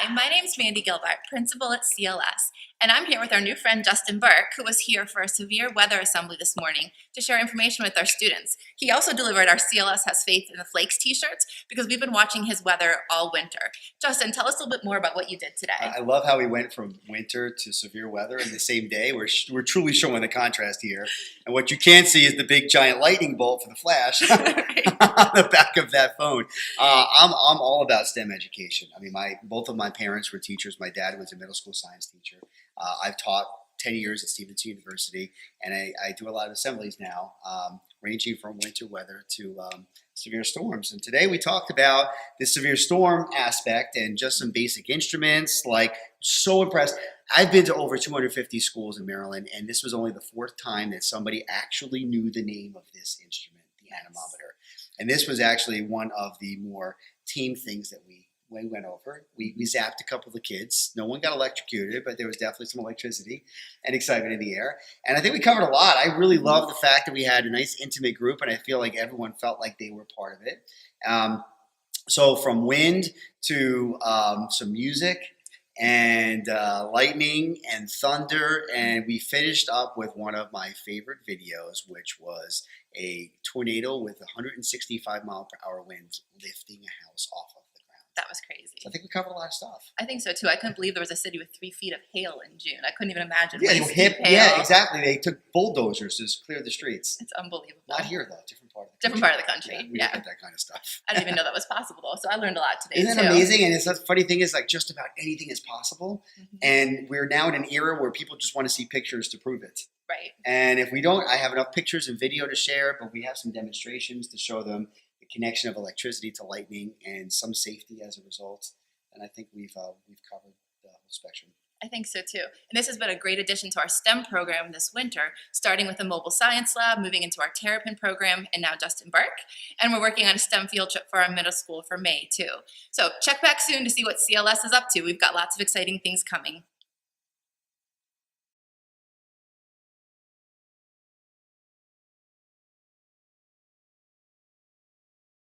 Hi, my name's Mandy Gilbert, principal at CLS, and I'm here with our new friend Justin Berk, who was here for a severe weather assembly this morning to share information with our students. He also delivered our CLS Has Faith in the Flakes t-shirts because we've been watching his weather all winter. Justin, tell us a little bit more about what you did today. I love how we went from winter to severe weather in the same day. We're truly showing the contrast here. And what you can't see is the big giant lightning bolt for the flash on the back of that phone. I'm all about STEM education. I mean, both of my parents were teachers. My dad was a middle school science teacher. I've taught 10 years at Stevenson University, and I do a lot of assemblies now, ranging from winter weather to severe storms. And today we talked about the severe storm aspect and just some basic instruments. Like, so impressed. I've been to over 250 schools in Maryland, and this was only the fourth time that somebody actually knew the name of this instrument, the anemometer. And this was actually one of the more team things that we went over. We zapped a couple of the kids. No one got electrocuted, but there was definitely some electricity and excitement in the air. And I think we covered a lot. I really love the fact that we had a nice intimate group, and I feel like everyone felt like they were part of it. So from wind to some music and lightning and thunder, and we finished up with one of my favorite videos, which was a tornado with 165-mile-per-hour winds lifting a house off of the ground. That was crazy. So I think we covered a lot of stuff. I think so too. I couldn't believe there was a city with 3 feet of hail in June. I couldn't even imagine. Yeah, exactly. They took bulldozers to clear the streets. It's unbelievable. Not here though, different part of the country. Different part of the country. We don't get that kind of stuff. I didn't even know that was possible though. So I learned a lot today. Isn't that amazing? And it's the funny thing is, like, just about anything is possible. Mm-hmm. And we're now in an era where people just want to see pictures to prove it. Right. And if we don't, I have enough pictures and video to share, but we have some demonstrations to show them the connection of electricity to lightning and some safety as a result. And I think we've covered the whole spectrum. I think so too. And this has been a great addition to our STEM program this winter, starting with a mobile science lab, moving into our Terrapin program, and now Justin Berk. And we're working on a STEM field trip for our middle school for May too. So check back soon to see what CLS is up to. We've got lots of exciting things coming.